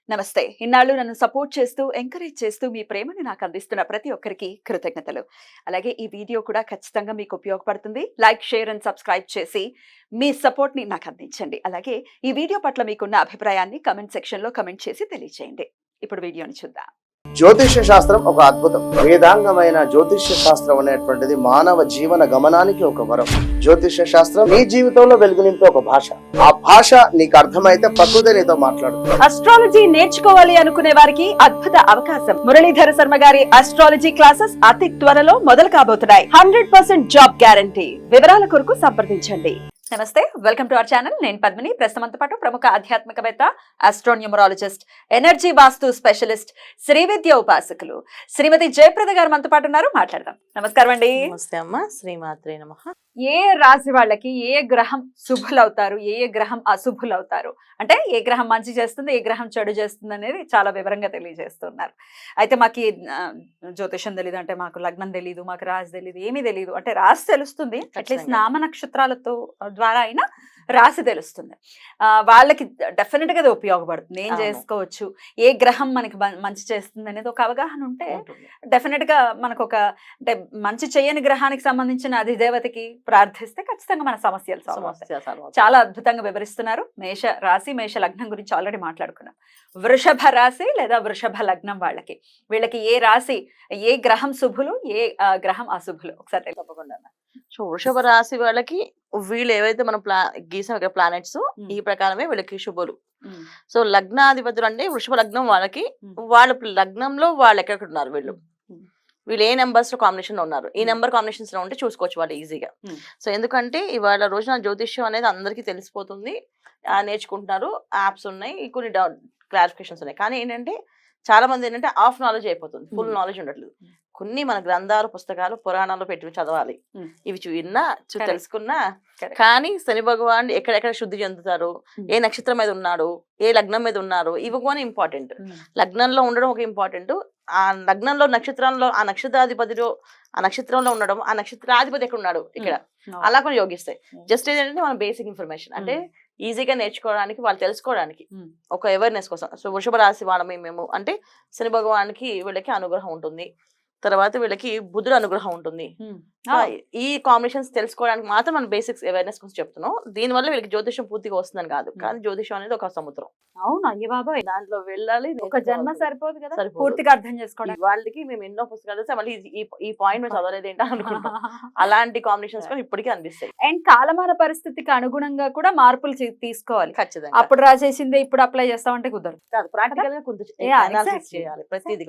నమస్తే. ఇన్నాళ్ళు నన్ను సపోర్ట్ చేస్తూ, ఎంకరేజ్ చేస్తూ మీ ప్రేమని నాకు అందిస్తున్న ప్రతి ఒక్కరికి కృతజ్ఞతలు. అలాగే ఈ వీడియో కూడా ఖచ్చితంగా మీకు ఉపయోగపడుతుంది. లైక్, షేర్ అండ్ సబ్స్క్రైబ్ చేసి మీ సపోర్ట్‌ని నాకు అందించండి. అలాగే ఈ వీడియో పట్ల మీకున్న అభిప్రాయాన్ని కామెంట్ సెక్షన్‌లో కామెంట్ చేసి తెలియజేయండి. ఇప్పుడు వీడియోని చూద్దాం. జ్యోతిష్య శాస్త్రం ఒక అద్భుతం. వేదాంగమైన జ్యోతిష్య శాస్త్రం అనేటువంటిది మానవ జీవన గమనానికి ఒక వరం. జ్యోతిష్య శాస్త్రం నీ జీవితంలో వెలుగునింపే ఒక భాష. ఆ భాష నీకు అర్థమైతే ప్రకృతి నీతో మాట్లాడుతుంది. అస్ట్రాలజీ నేర్చుకోవాలి అనుకునే వారికి అద్భుత అవకాశం. మురళీధర శర్మ గారి అస్ట్రాలజీ క్లాసెస్ అతి త్వరలో మొదలు కాబోతున్నాయి. 100% జాబ్ గ్యారంటీ. వివరాల కొరకు సంప్రదించండి. నమస్తే, వెల్కమ్ టు అవర్ ఛానల్. నేను పద్మిని. ప్రస్తుతంతో పాటు ప్రముఖ ఆధ్యాత్మికవేత్త, ఆస్ట్రోన్యూమరాలజిస్ట్, ఎనర్జీ వాస్తు స్పెషలిస్ట్, శ్రీ విద్య ఉపాసకులు శ్రీమతి జయప్రద గారు మనతో పాటు ఉన్నారు. మాట్లాడదాం. నమస్కారం అండి. నమస్తే అమ్మ. శ్రీమాత్రే నమః. ఏ రాశి వాళ్ళకి ఏ గ్రహం శుభులవుతారు, ఏ గ్రహం అశుభులవుతారు, అంటే ఏ గ్రహం మంచి చేస్తుంది, ఏ గ్రహం చెడు చేస్తుంది అనేది చాలా వివరంగా తెలియజేస్తున్నారు. అయితే మాకు జ్యోతిషం తెలియదు, అంటే మాకు లగ్నం తెలియదు, మాకు రాశి తెలియదు, ఏమీ తెలియదు. అంటే రాశి తెలుస్తుంది, అట్లీస్ట్ నామ నక్షత్రాలతో ద్వారా అయినా రాశి తెలుస్తుంది. వాళ్ళకి డెఫినెట్ గా అది ఉపయోగపడుతుంది. ఏం చేసుకోవచ్చు, ఏ గ్రహం మనకి మంచి చేస్తుంది అనేది ఒక అవగాహన ఉంటే డెఫినెట్ గా మనకు ఒక, అంటే మంచి చేయని గ్రహానికి సంబంధించిన అధిదేవతకి ప్రార్థిస్తే ఖచ్చితంగా మన సమస్యలు సాల్వ్ అవుతాయి. చాలా అద్భుతంగా వివరిస్తున్నారు. మేష రాశి, మేష లగ్నం గురించి ఆల్రెడీ మాట్లాడుకున్నాం. వృషభ రాశి లేదా వృషభ లగ్నం వాళ్ళకి, వీళ్ళకి ఏ రాశి, ఏ గ్రహం శుభులు, ఏ గ్రహం అశుభులు ఒకసారి తప్పకుండా. సో వృషభ రాశి వాళ్ళకి వీళ్ళు ఏవైతే మనం గీసాం ప్లానెట్స్, ఈ ప్రకారమే వీళ్ళకి శుభులు. సో లగ్నాధిపతులు అంటే వృషభ లగ్నం వాళ్ళకి, వాళ్ళ లగ్నంలో వాళ్ళు ఎక్కడెక్కడ ఉన్నారు, వీళ్ళు ఏ నెంబర్స్ లో కాంబినేషన్ లో ఉన్నారు, ఈ నెంబర్ కాంబినేషన్స్ లో ఉంటే చూసుకోవచ్చు వాళ్ళు ఈజీగా. సో ఎందుకంటే ఇవాళ రోజున జ్యోతిష్యం అనేది అందరికీ తెలిసిపోతుంది, నేర్చుకుంటున్నారు, యాప్స్ ఉన్నాయి, కొన్ని క్లారిఫికేషన్స్ ఉన్నాయి. కానీ ఏంటంటే చాలా మంది ఏంటంటే హాఫ్ నాలెడ్జ్ అయిపోతుంది, ఫుల్ నాలెడ్జ్ ఉండట్లేదు. కొన్ని మన గ్రంథాలు, పుస్తకాలు, పురాణాలు పెట్టి చదవాలి, ఇవి విన్నా తెలుసుకున్నా. కానీ శని భగవాన్ ఎక్కడెక్కడ శుద్ధి చెందుతారు, ఏ నక్షత్రం మీద ఉన్నాడు, ఏ లగ్నం మీద ఉన్నారు, ఇవి కూడా ఇంపార్టెంట్. లగ్నంలో ఉండడం ఒక ఇంపార్టెంట్, ఆ లగ్నంలో నక్షత్రంలో ఆ నక్షత్రాధిపతిలో ఆ నక్షత్రంలో ఉండడం, ఆ నక్షత్రాధిపతి ఎక్కడ ఉన్నాడు ఇక్కడ, అలా కూడా యోగిస్తాయి. జస్ట్ ఏంటంటే మన బేసిక్ ఇన్ఫర్మేషన్, అంటే ఈజీగా నేర్చుకోవడానికి, వాళ్ళు తెలుసుకోవడానికి, ఒక అవేర్నెస్ కోసం. సో వృషభ రాశి వాళ్ళమే మేము అంటే శని భగవానికి వీళ్ళకి అనుగ్రహం ఉంటుంది, తర్వాత వీళ్ళకి బుధుడు అనుగ్రహం ఉంటుంది. ఈ కాంబినేషన్స్ తెలుసుకోవడానికి మాత్రం మనం బేసిక్స్ అవేర్నెస్ కోసం చెప్తున్నాం. దీని వల్ల వీళ్ళకి జ్యోతిషం పూర్తిగా వస్తుందని కాదు, కానీ జ్యోతిషం అనేది ఒక సముద్రం. అవును, అయ్య బాబాయ్, దాంట్లో వెళ్ళాలి, ఒక జన్మ సరిపోదు కదా పూర్తిగా అర్థం చేసుకోవడం. వాళ్ళకి మేము ఎన్నో పుస్తకాలు చేస్తే మళ్ళీ ఈ పాయింట్ మేము చదవలేదు ఏంటో అనుకుంటాం. అలాంటి కాంబినేషన్స్ కూడా ఇప్పటికీ అనిపిస్తాయి. అండ్ కాలమాన పరిస్థితికి అనుగుణంగా కూడా మార్పులు తీసుకోవాలి. ఖచ్చితంగా అప్పుడు రాసేసిందే ఇప్పుడు అప్లై చేస్తామంటే కుదరదు. కాదు, ప్రాక్టికల్ గా కొంత అనాలిసిస్ చేయాలి ప్రతిదీ.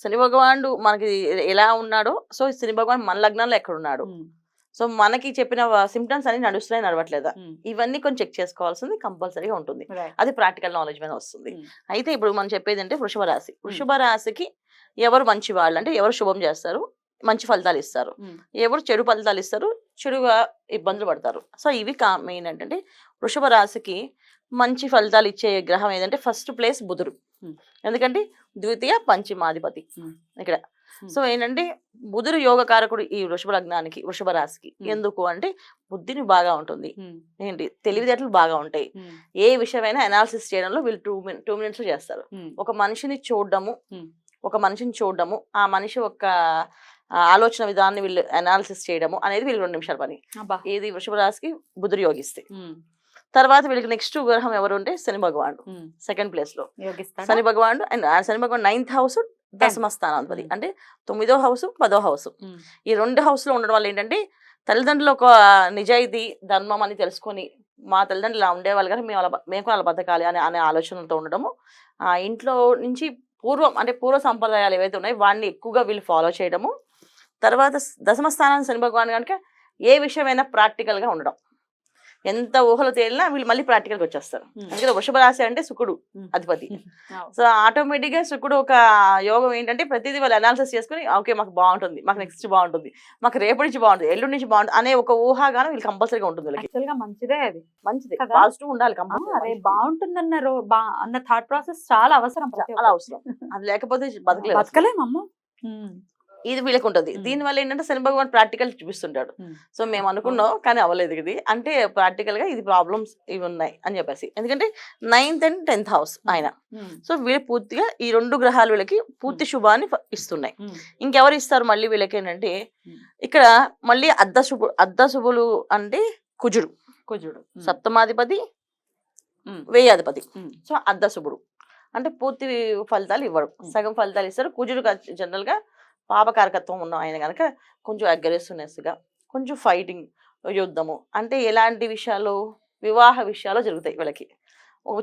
శని భగవానుడు మనకి ఎలా ఉన్నాడో, సో శని భగవాన్ మన లగ్నంలో ఎక్కడ ఉన్నాడు, సో మనకి చెప్పిన సిమ్టమ్స్ అన్ని నడుస్తున్నాయి, నడవట్లేదా, ఇవన్నీ కొంచెం చెక్ చేసుకోవాల్సింది కంపల్సరీగా ఉంటుంది. అది ప్రాక్టికల్ నాలెడ్జ్ మీద వస్తుంది. అయితే ఇప్పుడు మనం చెప్పేది అంటే వృషభ రాశి. వృషభ రాశికి ఎవరు మంచి వాళ్ళు అంటే, ఎవరు శుభం చేస్తారు, మంచి ఫలితాలు ఇస్తారు, ఎవరు చెడు ఫలితాలు ఇస్తారు, చెడుగా ఇబ్బందులు పడతారు. సో ఇవి మెయిన్ ఏంటంటే వృషభ రాశికి మంచి ఫలితాలు ఇచ్చే గ్రహం ఏదంటే ఫస్ట్ ప్లేస్ బుధుడు. ఎందుకంటే ద్వితీయ పంచమాధిపతి ఇక్కడ. సో ఏంటంటే బుధుడు యోగకారకుడు ఈ వృషభ లగ్నానికి, వృషభ రాశికి. ఎందుకు అంటే బుద్ధిని బాగా ఉంటుంది, ఏంటి తెలివితేటలు బాగా ఉంటాయి, ఏ విషయమైనా అనాలిసిస్ చేయడంలో వీళ్ళు 2 minutes లో చేస్తారు. ఒక మనిషిని చూడడము, ఆ మనిషి యొక్క ఆలోచన విధానాన్ని వీళ్ళు అనాలిసిస్ చేయడము అనేది వీళ్ళు 2 నిమిషాల పని. ఏది వృషభ రాశికి బుధుడు యోగిస్తే. తర్వాత వీళ్ళకి నెక్స్ట్ గ్రహం ఎవరు అంటే శని భగవానుడు సెకండ్ ప్లేస్ లో. శని భగవానుడు and Shani Bhagavan 9th house, దశమ స్థానాధిపతి, అంటే 9వ హౌస్, 10వ హౌస్. ఈ 2 హౌస్ లో ఉండడం వల్ల ఏంటంటే తల్లిదండ్రులు ఒక నిజాయితీ, ధర్మం అని తెలుసుకొని, మా తల్లిదండ్రులు ఇలా ఉండేవాళ్ళు కానీ మేము కూడా అలా బతకాలి అనే ఆలోచనలతో ఉండడము. ఆ ఇంట్లో నుంచి పూర్వ సంప్రదాయాలు ఏవైతే ఉన్నాయో వాడిని ఎక్కువగా వీళ్ళు ఫాలో చేయడము. తర్వాత దశమ స్థానాన్ని శని భగవాన్ కనుక ఏ విషయమైనా ప్రాక్టికల్ గా ఉండడం, ఎంత ఊహలు తేలినా వీళ్ళు మళ్ళీ ప్రాక్టికల్గా వచ్చేస్తారు. అందుకే వృషభ రాశి అంటే శుక్రుడు అధిపతి. సో ఆటోమేటిక్ గా శుక్రుడు ఒక యోగం ఏంటంటే ప్రతిదీ వాళ్ళు అనాలిసిస్ చేసుకుని, ఓకే మాకు బాగుంటుంది, మాకు నెక్స్ట్ బాగుంటుంది, మాకు రేపటి నుంచి బాగుంటుంది, ఎల్లుండి నుంచి బాగుంటుంది అనే ఒక ఊహాగానం వీళ్ళు కంపల్సరీగా ఉంటుంది. మంచిదే, అది మంచిది, పాజిటివ్ ఉండాలి. బాగుంటుంది అన్న థాట్ ప్రాసెస్ చాలా అవసరం, చాలా అవసరం. అది లేకపోతే బతకలేము. ఇది వీళ్ళకి ఉంటుంది. దీనివల్ల ఏంటంటే శని భగవాన్ ప్రాక్టికల్ చూపిస్తుంటాడు. సో మేము అనుకున్నాం కానీ అవ్వలేదు ఇది. అంటే ప్రాక్టికల్ గా ఇది ప్రాబ్లమ్స్ ఇవి ఉన్నాయి అని చెప్పేసి. ఎందుకంటే 9th and 10th హౌస్ ఆయన. సో వీళ్ళు పూర్తిగా ఈ 2 గ్రహాలు వీళ్ళకి పూర్తి శుభాన్ని ఇస్తున్నాయి. ఇంకెవరు ఇస్తారు మళ్ళీ వీళ్ళకి ఏంటంటే ఇక్కడ మళ్ళీ అర్ధ శుభులు అంటే కుజుడు సప్తమాధిపతి వ్యయాధిపతి. సో అర్ధ శుభుడు అంటే పూర్తి ఫలితాలు ఇవ్వడు, సగం ఫలితాలు ఇస్తారు. కుజుడు జనరల్ గా పాపకారకత్వం ఉన్న ఆయన కనుక కొంచెం అగ్రెసివ్నెస్ గా, కొంచెం ఫైటింగ్, యుద్ధము అంటే ఎలాంటి విషయాలు, వివాహ విషయాలు జరుగుతాయి వీళ్ళకి.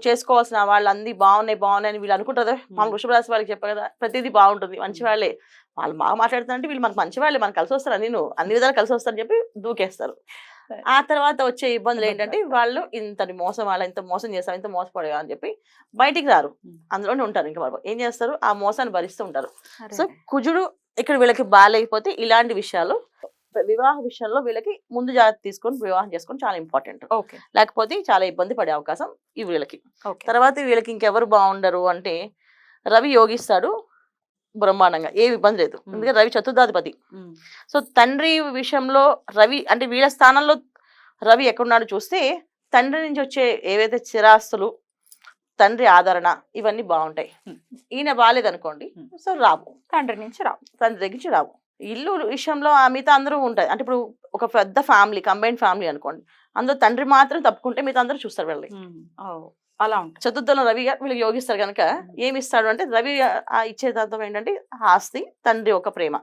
చేసుకోవాల్సిన వాళ్ళు అన్ని బాగున్నాయి అని వీళ్ళు అనుకుంటారు. మన వృషభ రాశి వాళ్ళకి చెప్పారు కదా, ప్రతిదీ బాగుంటుంది, మంచి వాళ్ళే, వాళ్ళు బాగా మాట్లాడుతారంటే వీళ్ళు మనకు మంచి వాళ్ళే, మనకు కలిసి వస్తారు, అన్ని విధాలు కలిసి వస్తారని చెప్పి దూకేస్తారు. ఆ తర్వాత వచ్చే ఇబ్బందులు ఏంటంటే వాళ్ళు ఇంత మోసం చేస్తారు, ఇంత మోసపడగా అని చెప్పి బయటికి రారు, అందులోనే ఉంటారు. ఇంకా వాళ్ళు ఏం చేస్తారు, ఆ మోసాన్ని భరిస్తూ ఉంటారు. సో కుజుడు ఇక్కడ వీళ్ళకి బాగాలేకపోతే ఇలాంటి విషయాలు, వివాహ విషయంలో వీళ్ళకి ముందు జాగ్రత్త తీసుకొని వివాహం చేసుకొని చాలా ఇంపార్టెంట్. లేకపోతే చాలా ఇబ్బంది పడే అవకాశం ఈ వీళ్ళకి. తర్వాత వీళ్ళకి ఇంకెవరు బాగుండరు అంటే రవి యోగిస్తాడు బ్రహ్మాండంగా, ఏ ఇబ్బంది లేదు. ఎందుకంటే రవి చతుర్థాధిపతి. సో తండ్రి విషయంలో రవి అంటే వీళ్ళ స్థానంలో రవి ఎక్కడున్నాడు చూస్తే తండ్రి నుంచి వచ్చే ఏవైతే స్థిరాస్తులు, తండ్రి ఆదరణ ఇవన్నీ బాగుంటాయి. ఈయన బాగాలేదనుకోండి, సో రావు, తండ్రి దగ్గర నుంచి రావు. ఇల్లు విషయంలో మిగతా అందరూ ఉంటాయి. అంటే ఇప్పుడు ఒక పెద్ద ఫ్యామిలీ, కంబైన్డ్ ఫ్యామిలీ అనుకోండి, అందులో తండ్రి మాత్రం తప్పుకుంటే మిగతా అందరూ చూస్తారు వీళ్ళని. అలా ఉంటుంది. చతుర్థంలో రవి వీళ్ళకి యోగిస్తారు కనుక ఏమి ఇస్తాడు అంటే రవి ఇచ్చే తత్వం ఏంటంటే ఆస్తి, తండ్రి ఒక ప్రేమ,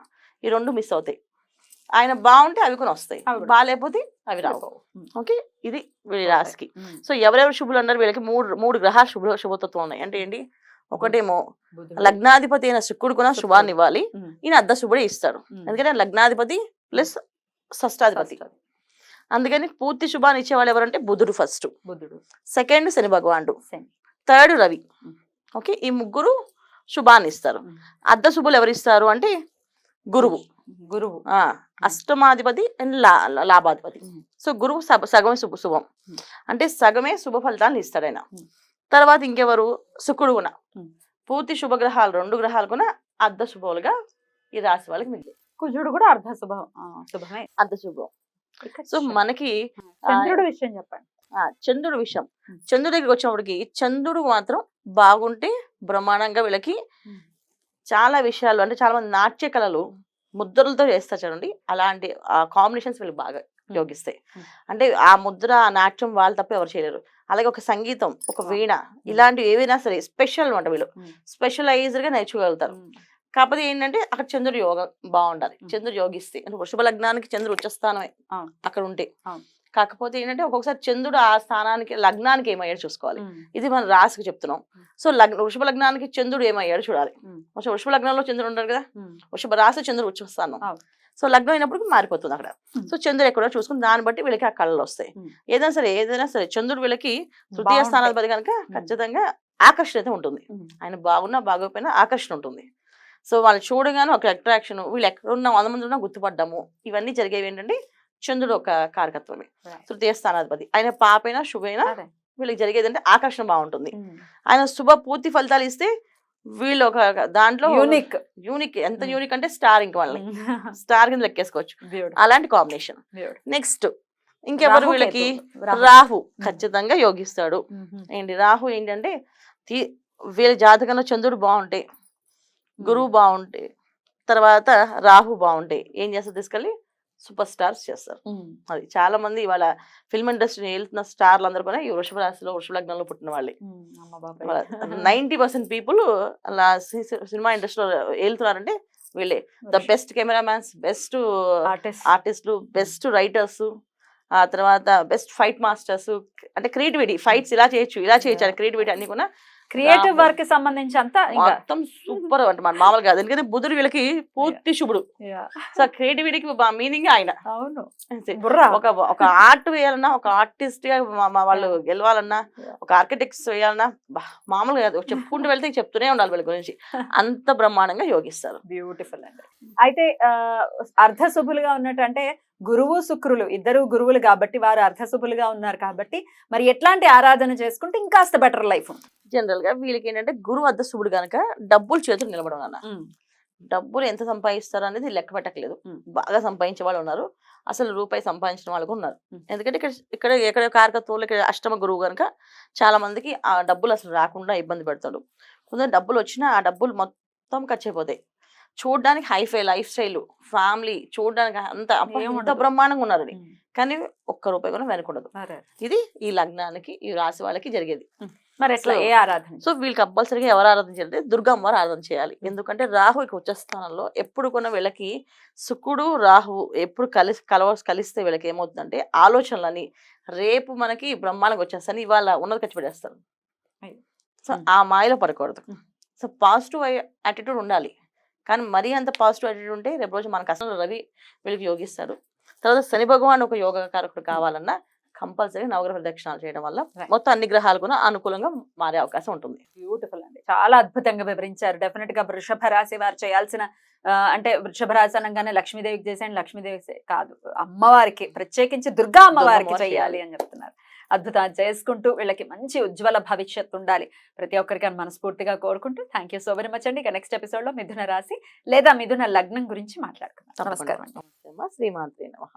ఈ 2 మిస్ అవుతాయి. ఆయన బాగుంటే అవి కూడా వస్తాయి, బాగాలేకపోతే అవి రావు. ఓకే, ఇది వీళ్ళ రాశికి. సో ఎవరెవరు శుభులు అన్నారు వీళ్ళకి మూడు గ్రహాలు శుభతత్వం ఉన్నాయి. అంటే ఏంటి, ఒకటేమో లగ్నాధిపతి అయిన శుక్రుడు కూడా శుభాన్ని ఇవ్వాలి, ఈయన అర్ధ శుభుడే ఇస్తాడు. ఎందుకంటే లగ్నాధిపతి ప్లస్ షష్టాధిపతి. అందుకని పూర్తి శుభాన్ని ఇచ్చేవాళ్ళు ఎవరంటే బుధుడు ఫస్ట్, సెకండ్ శని భగవానుడు, థర్డ్ రవి. ఓకే, ఈ ముగ్గురు శుభాన్ని ఇస్తారు. అర్ధ శుభులు ఎవరు ఇస్తారు అంటే గురువు అష్టమాధిపతి అండ్ లాభాధిపతి. సో గురువు సగమే శుభం, అంటే సగమే శుభ ఫలితాలను ఇస్తాడు ఆయన. తర్వాత ఇంకెవరు, శుక్రుడు కూడా పూర్తి శుభగ్రహాలు 2 గ్రహాలు కూడా అర్ధ శుభములుగా ఈ రాశి వాళ్ళకి మిగిలి. కుజుడు కూడా అర్ధ శుభమే, అర్ధ శుభం. సో మనకి చంద్రుడు విషయం చెప్పండి. చంద్రుడు విషయం, చంద్రుడి దగ్గరికి వచ్చినప్పటికి చంద్రుడు మాత్రం బాగుంటే బ్రహ్మాండంగా వీళ్ళకి చాలా విషయాలు, అంటే చాలా మంది నాట్య కళలు ముద్రలతో చేస్తారు చూడండి, అలాంటి కాంబినేషన్స్ వీళ్ళు బాగా యోగిస్తాయి. అంటే ఆ ముద్ర, ఆ నాట్యం వాళ్ళు తప్ప ఎవరు చేయలేరు. అలాగే ఒక సంగీతం, ఒక వీణ, ఇలాంటివి ఏవైనా సరే స్పెషల్ అనమాట, వీళ్ళు స్పెషలైజ్డ్ గా నేర్చుకోగలుగుతారు. కాకపోతే ఏంటంటే అక్కడ చంద్రుడు యోగం బాగుండాలి, చంద్రుడు యోగిస్తే. అంటే వృషభ లగ్నానికి చంద్రుడు ఉచ్చస్థానమే అక్కడ ఉంటే. కాకపోతే ఏంటంటే ఒక్కొక్కసారి చంద్రుడు ఆ స్థానానికి, లగ్నానికి ఏమయ్యాడు చూసుకోవాలి. ఇది మన రాశికి చెప్తున్నాం. సో వృషభ లగ్నానికి చంద్రుడు ఏమయ్యాడు చూడాలి. వృషభ లగ్నంలో చంద్రుడు ఉంటారు కదా, వృషభ రాశి చంద్రుడు ఉచ్చస్థానం. సో లగ్నం అయినప్పుడు మారిపోతుంది అక్కడ. సో చంద్రుడు ఎక్కడో చూసుకుని దాన్ని బట్టి వీళ్ళకి ఆ కళలు వస్తాయి. ఏదైనా సరే చంద్రుడు వీళ్ళకి తృతీయ స్థానాధిపతి కనుక ఖచ్చితంగా ఆకర్షణ ఉంటుంది. ఆయన బాగున్నా బాగోపోయినా ఆకర్షణ ఉంటుంది. సో వాళ్ళు చూడగానే ఒక అట్రాక్షన్, వీళ్ళు ఎక్కడున్నా 100 మంది ఉన్నా గుర్తుపడ్డాము, ఇవన్నీ జరిగేవి ఏంటంటే చంద్రుడు ఒక కారకత్వమే. తృతీయ స్థానాధిపతి ఆయన పాపైనా శుభైనా వీళ్ళకి జరిగేది అంటే ఆకర్షణ బాగుంటుంది. ఆయన శుభ పూర్తి ఫలితాలు ఇస్తే వీళ్ళు ఒక దాంట్లో యూనిక్, ఎంత యూనిక్ అంటే స్టార్, ఇంక వాళ్ళని స్టార్ కింద లెక్కేసుకోవచ్చు, అలాంటి కాంబినేషన్. నెక్స్ట్ ఇంకెవరు వీళ్ళకి, రాహు ఖచ్చితంగా యోగిస్తాడు. ఏంటి రాహు ఏంటంటే వీళ్ళ జాతకంలో చంద్రుడు బాగుంటే, గురువు బాగుంటే, తర్వాత రాహు బాగుంటే ఏం చేస్తారు, తీసుకెళ్ళి సూపర్ స్టార్స్ చేస్తారు. అది చాలా మంది ఇవాళ ఫిల్మ్ ఇండస్ట్రీ వెళ్తున్న స్టార్లు అందరూ కూడా ఈ వృషభ రాశిలో, వృషభ లగ్నంలో పుట్టిన వాళ్ళే. 90% పీపుల్ అలా సినిమా ఇండస్ట్రీలో వెళ్తున్నారంటే వీళ్ళే. ద బెస్ట్ కెమెరామ్యాన్స్, బెస్ట్ ఆర్టిస్టులు, బెస్ట్ రైటర్స్, ఆ తర్వాత బెస్ట్ ఫైట్ మాస్టర్స్. అంటే క్రియేటివిటీ, ఫైట్స్ ఇలా చేయొచ్చు అని క్రియేటివిటీ అన్ని కూడా క్రియేటివ్ వర్క్ కి సంబంధించి అంతా మొత్తం సూపర్ అంటే మన మామూలు కాదు. ఎందుకంటే బుధుడు వీళ్ళకి పూర్తి శుభుడు. సో క్రియేటివిటీకి మీనింగ్ ఆయన. ఒక ఆర్ట్ వేయాలన్నా, ఒక ఆర్టిస్ట్ గా వాళ్ళు గెలవాలన్నా, ఒక ఆర్కిటెక్ట్స్ వేయాలన్నా మామూలుగా కాదు, చెప్పుకుంటూ వెళ్తే చెప్తూనే ఉండాలి వీళ్ళ గురించి. అంత బ్రహ్మాండంగా యోగిస్తారు. బ్యూటిఫుల్ అండి. అయితే అర్ధ శుభులుగా ఉన్నట్టు అంటే గురువు శుక్రులు ఇద్దరు గురువులు కాబట్టి వారు అర్ధశుభులుగా ఉన్నారు కాబట్టి మరి ఎట్లాంటి ఆరాధన చేసుకుంటే ఇంకాస్త బెటర్ లైఫ్. జనరల్ గా వీళ్ళకి ఏంటంటే గురువు అర్ధశుభుడు కనుక డబ్బులు చేతులు నిలబడం అన్న, డబ్బులు ఎంత సంపాదిస్తారు అనేది లెక్క పెట్టట్లేదు. ఉమ్. బాగా సంపాదించే వాళ్ళు ఉన్నారు, అసలు రూపాయి సంపాదించిన వాళ్ళు కూడా ఉన్నారు. ఉమ్. ఎందుకంటే ఇక్కడ ఎక్కడ కారకత్వంలో ఇక్కడ అష్టమ గురువు కనుక చాలా మందికి ఆ డబ్బులు అసలు రాకుండా ఇబ్బంది పెడతాడు. కొందరు డబ్బులు వచ్చినా ఆ డబ్బులు మొత్తం ఖర్చు అయిపోతాయి. చూడడానికి హైఫై లైఫ్ స్టైల్, ఫ్యామిలీ చూడడానికి అంత అబ్బా, ఎంత ఏముండదు. బ్రహ్మాండంగా ఉన్నారని, ఉమ్. కానీ ఒక్క రూపాయి కూడా వెనకుండదు. అరే. ఇది ఈ లగ్నానికి ఈ రాశి వాళ్ళకి జరిగేది. మరి ఎట్లా So- ఏ ఆరాధన? సో వీళ్ళు కంపల్సరీగా ఎవరు ఆరాధన చేయాలంటే దుర్గమ్మవారు ఆరాధన చేయాలి. ఎందుకంటే రాహు ఇక ఉచ్చస్థానంలో ఎప్పుడు కొన్న వీళ్ళకి శుక్రుడు రాహు ఎప్పుడు కలిస్తే వీళ్ళకి ఏమవుతుందంటే ఆలోచనలని రేపు మనకి బ్రహ్మాండంగా వచ్చేస్తాను, ఇవాళ ఉన్నది ఖర్చు పెట్టేస్తారు. అయ్యో. సో ఉమ్. ఆ మాయలో పడకూడదు. ఉమ్. సో పాజిటివ్ యాటిట్యూడ్ ఉండాలి, కానీ మరీ అంత పాజిటివ్ యాటిట్యూడ్ ఉంటే రేపు రోజు మనకు అసలు రవి వీళ్ళకి యోగిస్తాడు. తర్వాత శని భగవాన్ ఒక యోగ కారకుడు కావాలన్నా కంపల్సరీ నవగ్రహ ప్రదక్షిణాలు చేయడం వల్ల Right. మొత్తం అన్ని గ్రహాలు కూడా అనుకూలంగా మారే అవకాశం ఉంటుంది. బ్యూటిఫుల్ అండి, చాలా అద్భుతంగా వివరించారు. డెఫినెట్ గా వృషభ రాశి వారు చేయాల్సిన అంటే వృషభ రాశి అనగానే లక్ష్మీదేవికి చేసేయండి, లక్ష్మీదేవి కాదు, అమ్మవారికి ప్రత్యేకించి దుర్గా అమ్మవారికి దుర్గమ్మవారికి చేయాలి అని చెప్తున్నారు. అద్భుతాలు చేసుకుంటూ వీళ్ళకి మంచి ఉజ్వల భవిష్యత్తు ఉండాలి ప్రతి ఒక్కరికి అని మనస్ఫూర్తిగా కోరుకుంటూ thank you so very much అండి. ఇక నెక్స్ట్ ఎపిసోడ్ లో మిథున రాశి లేదా మిథున లగ్నం గురించి మాట్లాడుకుందాం. నమస్కారం అండి. నమస్తే అమ్మా, శ్రీమాత్రే నమః.